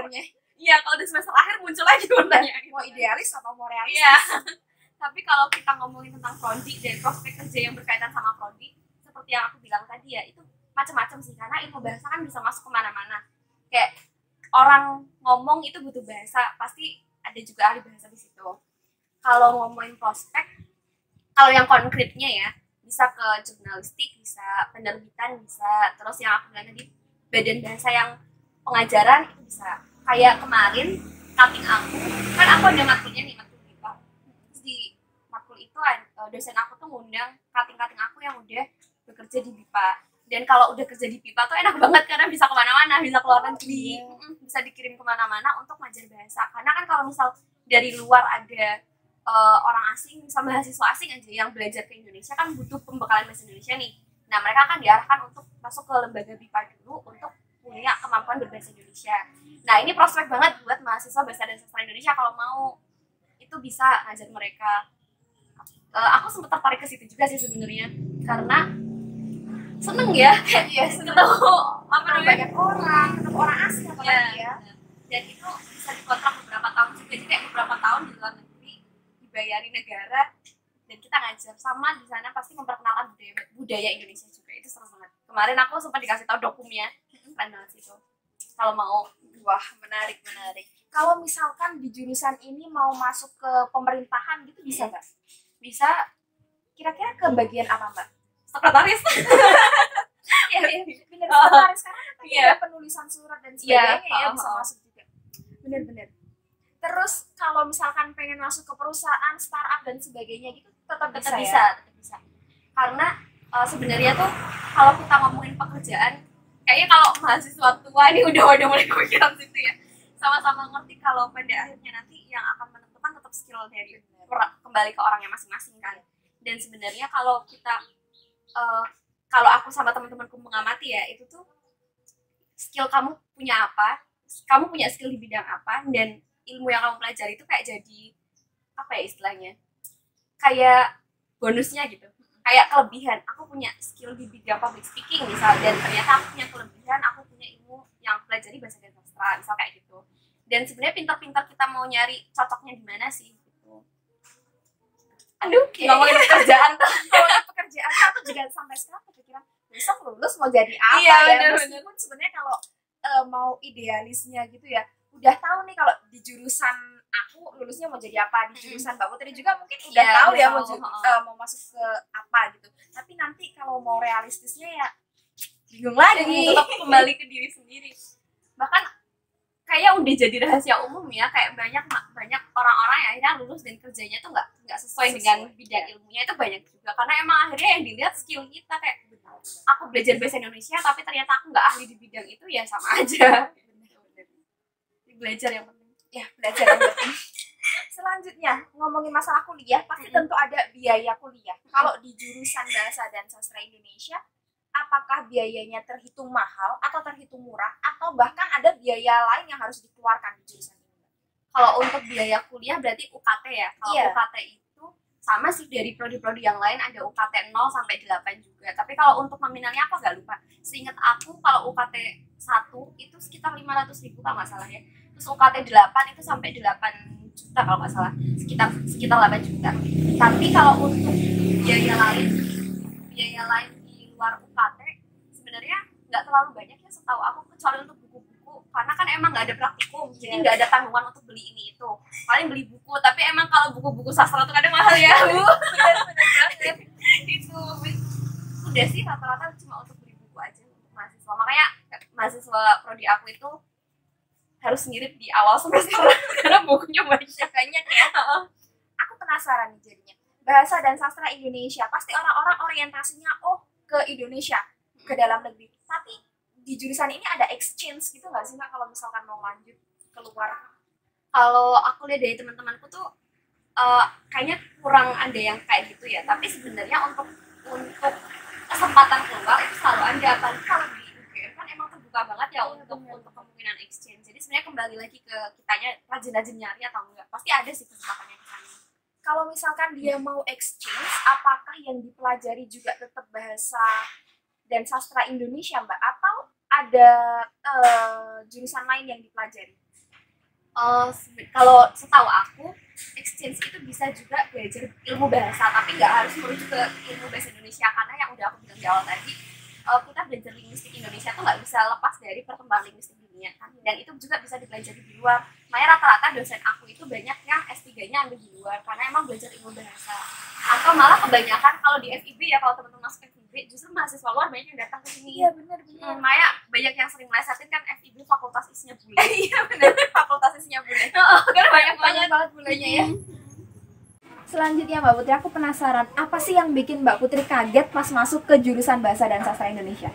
iya kalau udah semester akhir muncul lagi pertanyaan mau idealis atau mau realistis. Iya. Tapi kalau kita ngomongin tentang prodi dan prospek kerja yang berkaitan sama prodi, seperti yang aku bilang tadi ya, itu macam-macam sih, karena ilmu bahasa kan bisa masuk kemana-mana. Kayak orang ngomong itu butuh bahasa, pasti ada juga ahli bahasa di situ. Kalau ngomongin prospek, kalau yang konkretnya ya, bisa ke jurnalistik, bisa penerbitan, bisa terus yang aku bilang tadi badan bahasa yang pengajaran itu bisa. Kayak kemarin cutting aku ada matkulnya nih, matkul BIPA. Terus di matkul itu dosen aku tuh ngundang cutting aku yang udah bekerja di BIPA. Dan kalau udah kerja di BIPA tuh enak banget karena bisa kemana-mana, bisa keluar negeri, bisa dikirim kemana-mana untuk ngajar bahasa. Karena kan kalau misal dari luar ada orang asing, misal mahasiswa asing aja yang belajar ke Indonesia kan butuh pembekalan bahasa Indonesia nih. Nah mereka akan diarahkan untuk masuk ke lembaga BIPA dulu untuk punya kemampuan berbahasa Indonesia. Nah ini prospek banget buat mahasiswa bahasa dan sastra Indonesia kalau mau itu bisa ngajar mereka. Aku sempat tertarik ke situ juga sih sebenarnya karena seneng ya, ketemu banyak orang, ketemu orang asing apalagi ya. Dan itu bisa dikontrak beberapa tahun juga, jadi kayak beberapa tahun di luar negeri dibayari negara dan kita ngajar, sama di sana pasti memperkenalkan budaya Indonesia juga. Itu seru banget. Kemarin aku sempat dikasih tahu dokumnya, keren banget sih itu. Kalau mau, wah menarik. Kalau misalkan di jurusan ini mau masuk ke pemerintahan gitu bisa nggak? Bisa. Kira-kira ke bagian apa Mbak? Sekretaris. Iya, bener, sekretaris karena kan ada penulisan surat dan sebagainya ya, bisa masuk juga. Bener. Terus kalau misalkan pengen masuk ke perusahaan, startup dan sebagainya gitu tetap bisa. Karena sebenarnya tuh kalau kita ngomongin pekerjaan, kayaknya kalau mahasiswa tua ini udah mulai kepikiran situ ya. Sama-sama ngerti kalau pada akhirnya nanti yang akan menentukan tetap skill dari kembali ke orangnya masing-masing kan. Dan sebenarnya kalau kita kalau aku sama teman-temanku mengamati ya, itu tuh skill kamu punya apa, kamu punya skill di bidang apa, dan ilmu yang kamu pelajari itu kayak jadi apa ya istilahnya, kayak bonusnya gitu, kayak kelebihan. Aku punya skill di bidang public speaking misal, dan ternyata aku punya kelebihan, aku punya ilmu yang pelajari bahasa dan sastra misal kayak gitu. Dan sebenarnya pintar-pintar kita mau nyari cocoknya di mana sih gitu. Aduh, ngomongin pekerjaan tuh. Pekerjaan aku juga sampai sekarang kepikiran besok lulus mau jadi apa ya. Meskipun sebenarnya kalau mau idealisnya gitu ya, udah tahu nih kalau di jurusan aku lulusnya mau jadi apa, di jurusan Mbak Putri juga mungkin udah tahu ya mau masuk ke apa gitu. Tapi nanti kalau mau realistisnya ya bingung lagi. Tetap kembali ke diri sendiri. Bahkan kayak udah jadi rahasia umum ya, kayak banyak orang-orang yang akhirnya lulus dan kerjanya tuh nggak sesuai dengan bidang ilmunya. Itu banyak juga karena emang akhirnya yang dilihat skill kita. Kayak aku belajar bahasa Indonesia tapi ternyata aku nggak ahli di bidang itu, ya sama aja. Belajar yang penting. Ya, belajar yang penting. Selanjutnya, ngomongin masalah kuliah, pasti tentu ada biaya kuliah. Kalau di jurusan Bahasa dan Sastra Indonesia, apakah biayanya terhitung mahal atau terhitung murah, atau bahkan ada biaya lain yang harus dikeluarkan di jurusan ini? Kalau untuk biaya kuliah berarti UKT ya. Kalau Iya. UKT itu sama sih dari prodi-prodi yang lain, ada UKT 0 sampai 8 juga. Tapi kalau untuk nominalnya aku agak lupa. Seingat aku kalau UKT 1 itu sekitar 500.000 kalau nggak salah ya. Terus UKT 8 itu sampai 8 juta kalau nggak salah. Sekitar 8 juta. Tapi kalau untuk biaya lain di luar UKT sebenarnya nggak terlalu banyak ya setahu aku, kecuali untuk buku-buku, karena kan emang nggak ada praktikum, jadi nggak ada tanggungan untuk beli ini itu, paling beli buku. Tapi emang kalau buku-buku sastra tuh kadang mahal ya. Benar banget. Itu udah sih rata-rata cuma untuk beli buku aja untuk mahasiswa. Makanya mahasiswa prodi aku itu harus ngirit di awal semester karena bukunya banyak ya. Aku penasaran nih jadinya. Bahasa dan Sastra Indonesia, pasti orang-orang orientasinya ke Indonesia, ke dalam negeri. Tapi di jurusan ini ada exchange gitu nggak sih Mbak kalau misalkan mau lanjut keluar? Kalau aku lihat dari teman-temanku tuh kayaknya kurang ada yang kayak gitu ya. Tapi sebenarnya untuk kesempatan keluar itu selalu ada. Apalagi kalau di UGM kan emang terbuka banget ya untuk kemungkinan exchange. Jadi sebenarnya kembali lagi ke kitanya rajin-rajin nyari atau enggak. Pasti ada sih kesempatannya ke sana. Kalau misalkan dia mau exchange, apakah yang dipelajari juga tetap bahasa dan sastra Indonesia Mbak? Atau ada jurusan lain yang dipelajari? Kalau setahu aku exchange itu bisa juga belajar ilmu bahasa, tapi nggak harus merujuk ke ilmu bahasa Indonesia, karena yang udah aku bilang di awal tadi, kita belajar linguistik Indonesia tuh nggak bisa lepas dari perkembangan linguistik dunia kan, dan itu juga bisa dipelajari di luar. Makanya rata-rata dosen aku itu banyak yang S3-nya ambil di luar karena emang belajar ilmu bahasa. Atau malah kebanyakan kalau di FIB ya, kalau teman-teman masuk FIB justru mahasiswa luar banyak yang datang ke sini. Iya benar. Makanya banyak yang sering melesetin kan FIB fakultas isinya bule. Iya benar, fakultas isinya bule. Karena banyak Banget bulenya ya. Selanjutnya Mbak Putri, aku penasaran, apa sih yang bikin Mbak Putri kaget pas masuk ke jurusan Bahasa dan Sastra Indonesia?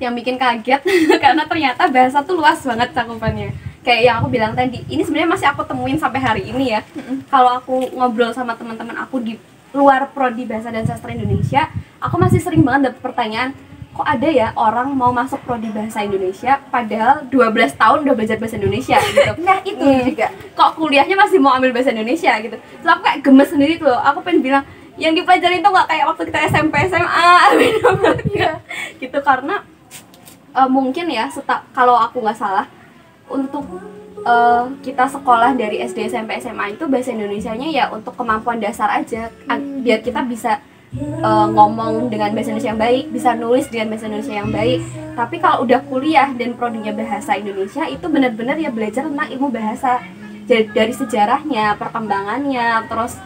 Yang bikin kaget karena ternyata bahasa tuh luas banget cakupannya. Kayak yang aku bilang tadi, ini sebenarnya masih aku temuin sampai hari ini ya. Kalau aku ngobrol sama teman-teman aku di luar prodi Bahasa dan Sastra Indonesia, aku masih sering banget dapet pertanyaan, kok ada ya orang mau masuk prodi Bahasa Indonesia padahal 12 tahun udah belajar bahasa Indonesia gitu. Nah itu juga, Kok kuliahnya masih mau ambil bahasa Indonesia gitu. Terus aku kayak gemes sendiri tuh, aku pengen bilang yang dipelajarin tuh nggak kayak waktu kita SMP SMA beda banget ya. Gitu, karena mungkin ya kalau aku nggak salah untuk kita sekolah dari SD SMP SMA itu bahasa Indonesianya ya untuk kemampuan dasar aja, biar kita bisa ngomong dengan bahasa Indonesia yang baik, bisa nulis dengan bahasa Indonesia yang baik. Tapi kalau udah kuliah dan prodinya bahasa Indonesia, itu benar-benar ya belajar tentang ilmu bahasa, dari sejarahnya, perkembangannya, terus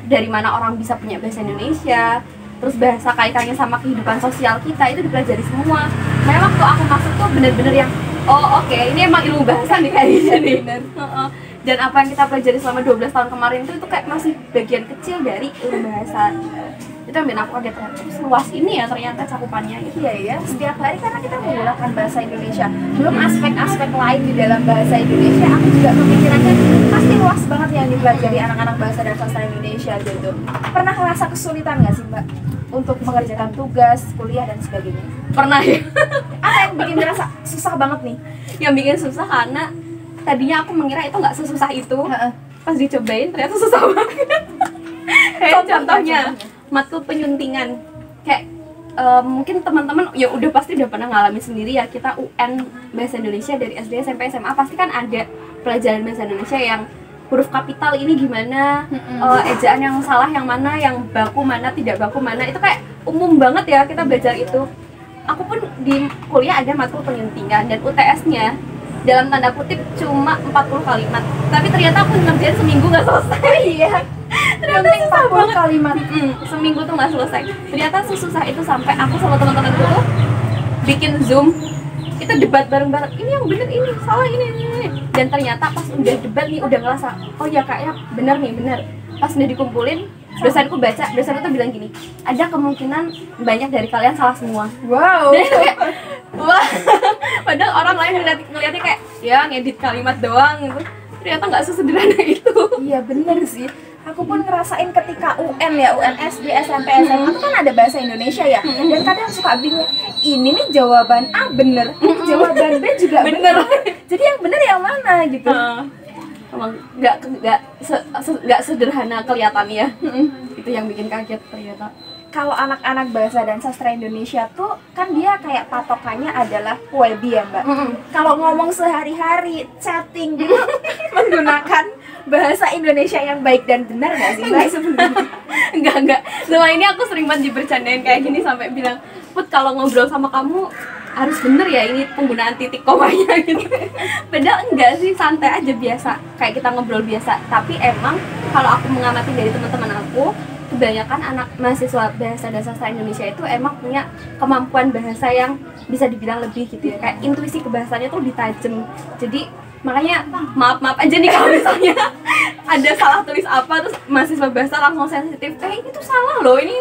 dari mana orang bisa punya bahasa Indonesia, terus bahasa kaitannya sama kehidupan sosial kita, itu dipelajari semua. Makanya waktu aku masuk tuh benar-benar yang oke, ini emang ilmu bahasa nih kayaknya nih. Dan apa yang kita pelajari selama 12 tahun kemarin itu kayak masih bagian kecil dari ilmu bahasa. Itu yang bikin aku kaget, terus luas ini ya ternyata cakupannya gitu. iya ya, setiap hari karena kita menggunakan bahasa Indonesia. Belum aspek-aspek lain di dalam bahasa Indonesia, aku juga pemikirannya pasti luas banget yang dipelajari anak-anak Bahasa dan Sastra Indonesia gitu. Pernah ngerasa kesulitan nggak sih Mbak untuk mengerjakan tugas, kuliah dan sebagainya? Pernah ya. Apa yang bikin ngerasa susah banget nih? Yang bikin susah karena tadinya aku mengira itu nggak sesusah itu. Pas dicobain ternyata susah banget. Kayak contohnya matkul penyuntingan, kayak mungkin teman-teman ya udah pasti udah pernah ngalamin sendiri ya, kita UN bahasa Indonesia dari SD SMP SMA pasti kan ada pelajaran bahasa Indonesia yang huruf kapital ini gimana, ejaan yang salah yang mana, yang baku mana, tidak baku mana, itu kayak umum banget ya kita belajar itu. Aku pun di kuliah ada matkul penyuntingan dan UTS-nya dalam tanda kutip cuma 40 kalimat, tapi ternyata aku ngerjain seminggu nggak selesai. Iya. Ternyata susah 40 banget. kalimat. Seminggu tuh nggak selesai. Ternyata sesusah itu sampai aku sama teman-temanku tuh bikin Zoom, kita debat bareng-bareng, ini yang bener, ini salah, ini. Dan ternyata pas udah debat nih udah ngerasa, oh ya kayaknya bener nih, bener. Pas udah dikumpulin, dosenku baca, dosenku tuh bilang gini, ada kemungkinan banyak dari kalian salah semua. Wow. Dan kayak, wah, padahal orang lain ngeliatnya kayak ya ngedit kalimat doang gitu. ternyata nggak sesederhana itu. Iya bener sih. Aku pun ngerasain ketika UN ya, UN SD, SMP, SMA itu kan ada bahasa Indonesia ya. Dan kadang suka bingung, ini nih jawaban A bener, jawaban B juga bener. Jadi yang bener yang mana gitu. Emang nggak sederhana kelihatannya. Itu yang bikin kaget ternyata. Kalau anak-anak bahasa dan sastra Indonesia tuh kan dia kayak patokannya adalah WEBI ya Mbak. Kalau ngomong sehari-hari, chatting gitu menggunakan bahasa Indonesia yang baik dan benar nggak sih Mbak sebenarnya? Enggak. Selama ini aku sering banget dibercandain kayak gini sampai bilang, Put kalau ngobrol sama kamu harus bener ya ini penggunaan titik komanya gitu. Padahal enggak sih, santai aja biasa. Kayak kita ngobrol biasa. Tapi emang kalau aku mengamati dari teman-teman aku, kebanyakan anak mahasiswa bahasa dan sastra Indonesia itu emang punya kemampuan bahasa yang bisa dibilang lebih gitu ya. Kayak intuisi kebahasannya tuh lebih tajam. Jadi makanya maaf aja nih kalau misalnya ada salah tulis apa terus mahasiswa bahasa langsung sensitif, ini tuh salah loh, ini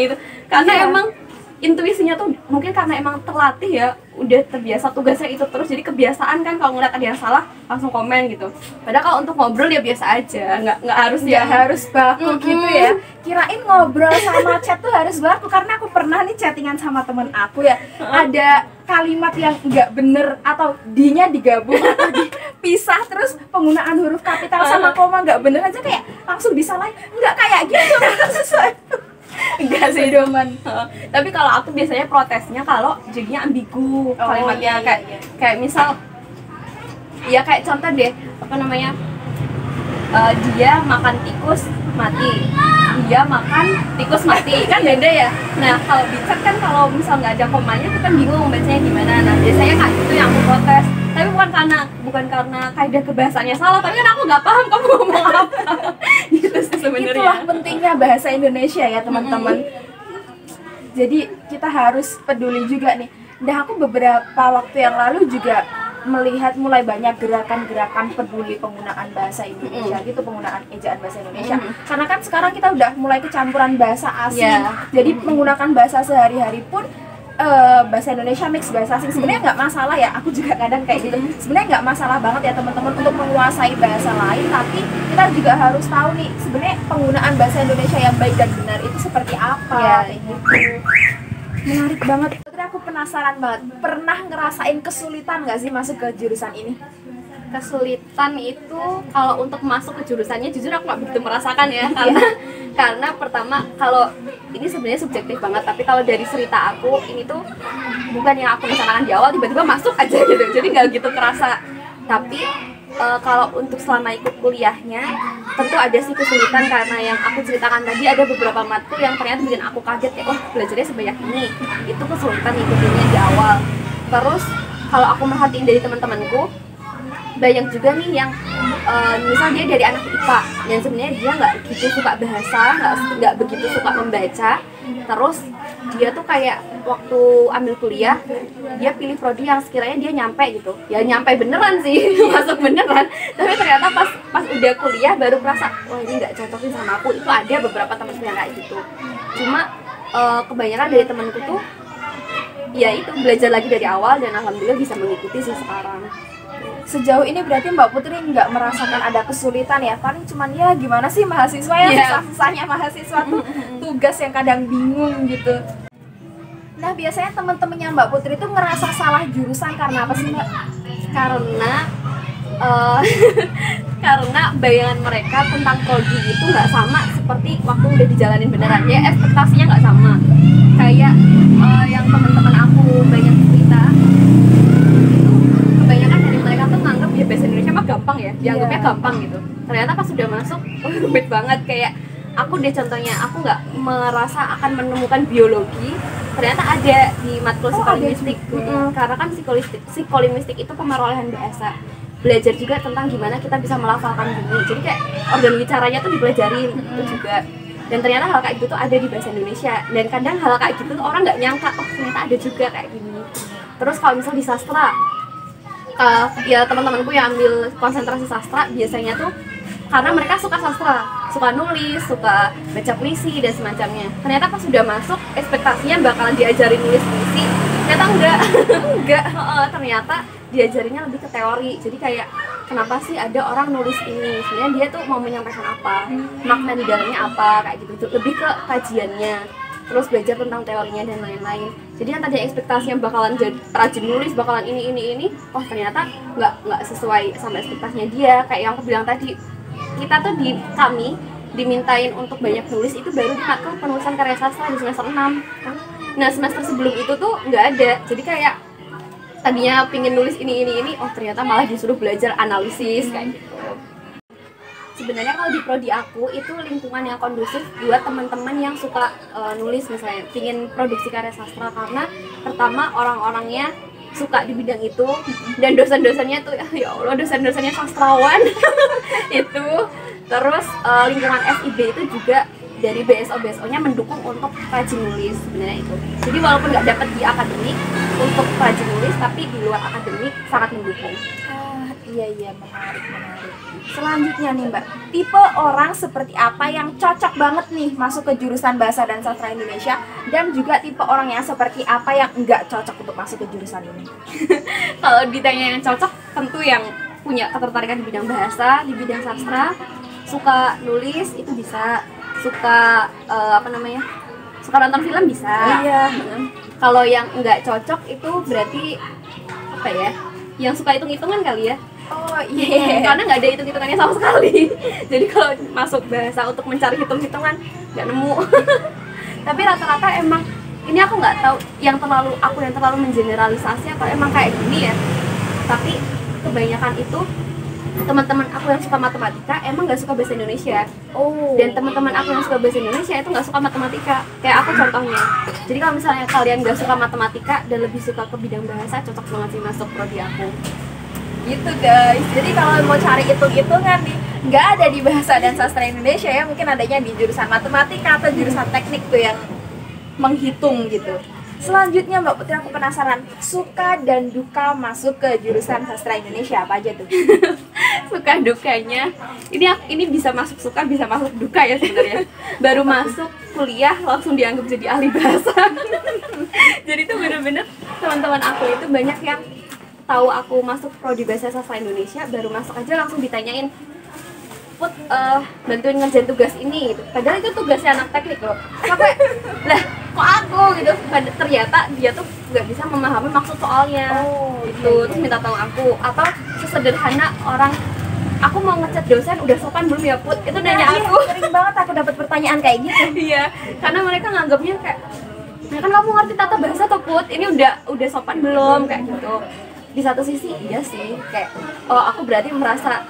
gitu. Karena emang intuisinya tuh mungkin karena emang terlatih ya, udah terbiasa tugasnya itu terus, jadi kebiasaan kan kalau ngeliat ada yang salah langsung komen gitu. Padahal kalau untuk ngobrol ya biasa aja, nggak harus harus baku gitu ya. Kirain ngobrol sama chat tuh harus baku, karena aku pernah nih chattingan sama temen aku ya, ada kalimat yang nggak bener atau D-nya digabung atau dipisah, terus penggunaan huruf kapital sama koma nggak bener aja kayak langsung disalahin, nggak kayak gitu kan sesuai. Enggak sih doman. Tapi kalau aku biasanya protesnya kalau jadinya ambigu kalimatnya, kayak misal ya kayak contoh deh, apa namanya, dia makan tikus mati, dia makan tikus mati, kan beda ya. Nah kalau di chat kan kalau misal nggak ada komanya kita kan bingung bacanya gimana. Nah biasanya kan itu yang aku protes, tapi bukan karena kaidah kebahasannya salah, tapi kan aku nggak paham kamu ngomong apa. Gitu sih sebenarnya. Itulah pentingnya bahasa Indonesia ya teman-teman. Jadi kita harus peduli juga nih. Dan aku beberapa waktu yang lalu juga melihat mulai banyak gerakan-gerakan peduli penggunaan bahasa Indonesia gitu, penggunaan ejaan bahasa Indonesia. Karena kan sekarang kita udah mulai kecampuran bahasa asing. Jadi menggunakan bahasa sehari-hari pun bahasa Indonesia mix bahasa asing. Sebenarnya nggak masalah ya, aku juga kadang kayak gitu. Sebenarnya nggak masalah banget ya teman-teman untuk menguasai bahasa lain, tapi kita juga harus tahu nih sebenarnya penggunaan bahasa Indonesia yang baik dan benar itu seperti apa. Kayak gitu. Menarik banget. Putri, aku penasaran banget. Pernah ngerasain kesulitan nggak sih masuk ke jurusan ini? Kesulitan itu kalau untuk masuk ke jurusannya jujur aku nggak begitu merasakan ya, karena pertama kalau ini sebenarnya subjektif banget, tapi kalau dari cerita aku ini tuh bukan yang aku rencanakan di awal, tiba-tiba masuk aja gitu, jadi nggak gitu kerasa. Tapi kalau untuk selama ikut kuliahnya tentu ada sih kesulitan, karena yang aku ceritakan tadi ada beberapa matkul yang ternyata bikin aku kaget ya, wah belajarnya sebanyak ini. Itu kesulitan ngikutinnya di awal. Terus kalau aku merhatiin dari teman-temanku, banyak juga nih yang misal dia dari anak IPA yang sebenarnya dia nggak begitu suka bahasa, nggak begitu suka membaca, terus dia tuh kayak waktu ambil kuliah dia pilih prodi yang sekiranya dia nyampe gitu, ya nyampe beneran sih masuk beneran, tapi ternyata pas udah kuliah baru merasa wah ini nggak cocokin sama aku. Itu ada beberapa temanku yang kayak gitu, cuma kebanyakan dari temanku tuh ya itu belajar lagi dari awal dan alhamdulillah bisa mengikuti sih sekarang. Sejauh ini berarti Mbak Putri nggak merasakan ada kesulitan ya, paling cuman ya gimana sih mahasiswa ya, susah-susahnya mahasiswa tuh tugas yang kadang bingung gitu. Nah biasanya teman-temannya Mbak Putri tuh ngerasa salah jurusan karena apa sih Mbak? Karena bayangan mereka tentang prodi itu nggak sama seperti waktu udah dijalanin beneran, ya ekspektasinya nggak sama. Kayak yang teman-teman aku banyak cerita, kebanyakan dari mereka tuh nganggap ya bahasa Indonesia mah gampang ya, dianggapnya gampang gitu. Ternyata pas udah masuk, rumit banget. Kayak aku deh contohnya, aku nggak merasa akan menemukan biologi, ternyata ada di matkul psikolinguistik. Karena kan psikolinguistik itu pemerolehan bahasa, belajar juga tentang gimana kita bisa melafalkan bunyi. Jadi kayak organ bicaranya tuh dipelajarin itu juga. Dan ternyata hal kayak gitu tuh ada di bahasa Indonesia. Dan kadang hal kayak gitu tuh orang nggak nyangka, oh ternyata ada juga kayak gini. Terus kalau misal di sastra, ya teman-temanku yang ambil konsentrasi sastra biasanya tuh karena mereka suka sastra, suka nulis, suka baca puisi dan semacamnya. Ternyata pas sudah masuk ekspektasinya bakalan diajarin nulis puisi, ternyata enggak. Ternyata diajarinnya lebih ke teori. Jadi kayak kenapa sih ada orang nulis ini, sebenarnya dia tuh mau menyampaikan apa, makna di dalamnya apa, kayak gitu. Lebih ke kajiannya, terus belajar tentang teorinya dan lain-lain. Jadi yang tadi ekspektasinya bakalan jadi rajin nulis, bakalan ini, oh ternyata nggak sesuai sama ekspektasinya dia. Kayak yang aku bilang tadi, kita tuh kami dimintain untuk banyak nulis itu baru di matkul penulisan karya sastra di semester 6. Nah semester sebelum itu tuh nggak ada. Jadi kayak tadinya pingin nulis ini, oh ternyata malah disuruh belajar analisis kayak gitu. Sebenarnya kalau di prodi aku itu lingkungan yang kondusif buat teman-teman yang suka nulis, misalnya pingin produksi karya sastra, karena pertama orang-orangnya suka di bidang itu dan dosen-dosennya tuh ya Allah dosen-dosennya sastrawan itu. Terus lingkungan FIB itu juga dari BSO-BSO-nya mendukung untuk rajin nulis sebenarnya itu. Jadi walaupun nggak dapat di akademik untuk rajin nulis, tapi di luar akademik sangat mendukung. Iya, menarik. Selanjutnya nih Mbak, tipe orang seperti apa yang cocok banget nih masuk ke jurusan Bahasa dan Sastra Indonesia, dan juga tipe orang yang seperti apa yang nggak cocok untuk masuk ke jurusan ini? Kalau ditanya yang cocok, tentu yang punya ketertarikan di bidang bahasa, di bidang sastra, suka nulis itu bisa, suka suka nonton film bisa. Iya. Kalau yang nggak cocok itu berarti apa ya? Yang suka hitung-hitungan kali ya. Oh iya. Karena nggak ada hitung-hitungannya sama sekali. Jadi kalau masuk bahasa untuk mencari hitung-hitungan nggak nemu. Tapi rata-rata emang ini aku nggak tahu yang terlalu mengeneralisasi atau emang kayak gini ya. Tapi kebanyakan itu teman-teman aku yang suka matematika emang nggak suka bahasa Indonesia. Dan teman-teman aku yang suka bahasa Indonesia itu nggak suka matematika. Kayak aku contohnya. Jadi kalau misalnya kalian nggak suka matematika dan lebih suka ke bidang bahasa, cocok banget sih masuk prodi aku. Gitu guys. Jadi kalau mau cari hitung-hitungan nih, nggak ada di Bahasa dan Sastra Indonesia ya, mungkin adanya di jurusan matematika atau jurusan teknik tuh yang menghitung gitu. Selanjutnya Mbak Putri, aku penasaran, suka dan duka masuk ke jurusan sastra Indonesia apa aja tuh? Suka dukanya ini bisa masuk suka, bisa masuk duka ya sebenarnya. Baru masuk kuliah langsung dianggap jadi ahli bahasa. Jadi itu bener-bener teman-teman aku itu banyak yang tahu aku masuk prodi bahasa sastra Indonesia, baru masuk aja langsung ditanyain, Put, bantuin ngerjain tugas ini gitu. Padahal itu tugasnya anak teknik loh. Sampai lah kok aku gitu. Ternyata dia tuh nggak bisa memahami maksud soalnya. Gitu. Terus minta tahu aku. Atau sesederhana orang, aku mau ngecat dosen udah sopan belum ya Put? Itu nanya aku. Sering banget aku dapat pertanyaan kayak gitu. Iya. Karena mereka nganggapnya kayak, nah kan kamu ngerti tata bahasa tuh Put, ini udah sopan belum kayak gitu. Di satu sisi iya sih, kayak oh aku berarti merasa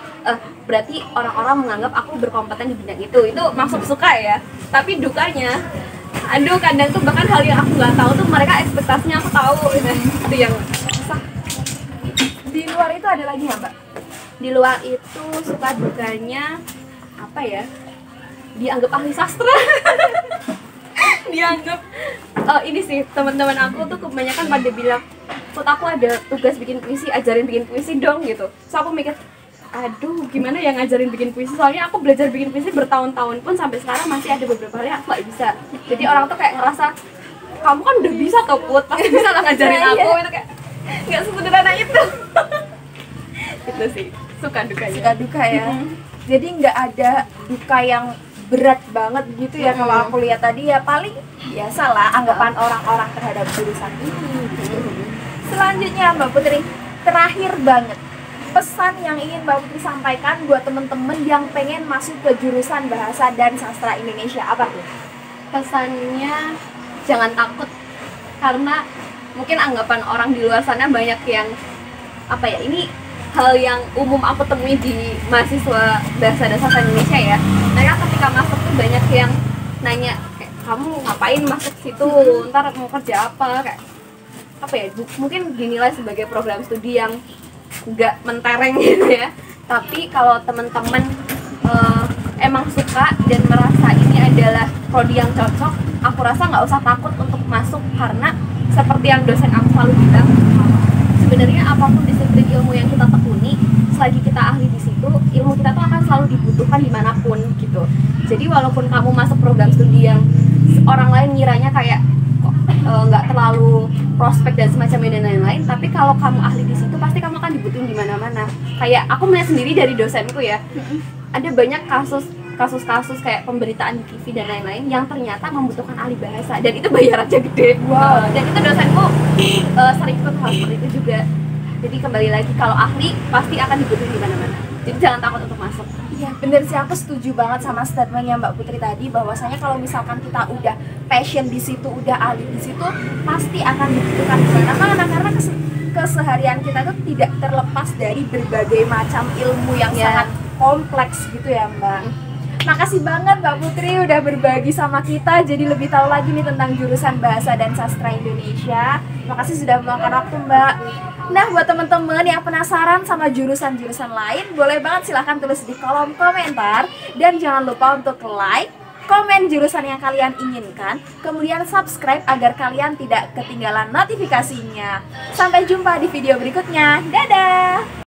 berarti orang-orang menganggap aku berkompeten di bidang itu masuk suka ya. Tapi dukanya, aduh kadang tuh bahkan hal yang aku nggak tahu tuh mereka ekspektasinya aku tahu gitu. Itu yang susah. Di luar itu ada lagi nggak Mbak? Di luar itu suka dukanya apa ya? Dianggap ahli sastra. Dianggap ini sih teman-teman aku tuh kebanyakan pada bilang, Put aku ada tugas bikin puisi, ajarin bikin puisi dong gitu. So aku mikir, aduh gimana ya ngajarin bikin puisi, soalnya aku belajar bikin puisi bertahun-tahun pun sampai sekarang masih ada beberapa hal yang aku nggak bisa. Jadi orang tuh kayak ngerasa, kamu kan udah bisa tuh Put, pasti bisa lah ngajarin aku. Itu kayak nggak sesederhana itu. Itu sih suka dukanya. Suka duka ya. Jadi nggak ada duka yang berat banget gitu ya. Kalau aku lihat tadi ya paling biasalah anggapan orang-orang terhadap jurusan ini gitu. Selanjutnya Mbak Putri, terakhir banget, pesan yang ingin Mbak Putri sampaikan buat temen-temen yang pengen masuk ke jurusan Bahasa dan Sastra Indonesia apa tuh? Pesannya jangan takut, karena mungkin anggapan orang di luar sana banyak yang apa ya, ini hal yang umum aku temui di mahasiswa Bahasa dan Sastra Indonesia ya. Mereka ketika masuk tuh banyak yang nanya kayak, kamu ngapain masuk situ, ntar mau kerja apa, kayak apa ya, mungkin dinilai sebagai program studi yang nggak mentereng gitu ya. Tapi kalau teman-teman emang suka dan merasa ini adalah prodi yang cocok, aku rasa nggak usah takut untuk masuk, karena seperti yang dosen aku selalu bilang, sebenarnya apapun disiplin ilmu yang kita tekuni, selagi kita ahli di situ, ilmu kita tuh akan selalu dibutuhkan dimanapun gitu. Jadi walaupun kamu masuk program studi yang orang lain ngiranya kayak kok nggak terlalu prospek dan semacamnya dan lain-lain, tapi kalau kamu ahli di situ pasti kamu akan dibutuhin di mana-mana. Kayak aku melihat sendiri dari dosenku ya, ada banyak kasus-kasus kayak pemberitaan di TV dan lain-lain yang ternyata membutuhkan ahli bahasa, dan itu bayarannya gede. Wow. Dan itu dosenku sering ikut hal seperti itu juga. Jadi kembali lagi, kalau ahli pasti akan dibutuhin di mana-mana. Jadi jangan takut untuk masuk. Iya bener sih, aku setuju banget sama statementnya Mbak Putri tadi, bahwasanya kalau misalkan kita udah passion di situ, udah ahli di situ, pasti akan dibutuhkan di mana-mana, karena keseharian kita tuh tidak terlepas dari berbagai macam ilmu yang sangat kompleks gitu ya Mbak. Makasih banget Mbak Putri udah berbagi sama kita, jadi lebih tahu lagi nih tentang jurusan Bahasa dan Sastra Indonesia. Makasih sudah meluangkan waktu Mbak. Nah, buat teman-teman yang penasaran sama jurusan-jurusan lain, boleh banget silahkan tulis di kolom komentar. Dan jangan lupa untuk like, komen jurusan yang kalian inginkan, kemudian subscribe agar kalian tidak ketinggalan notifikasinya. Sampai jumpa di video berikutnya. Dadah!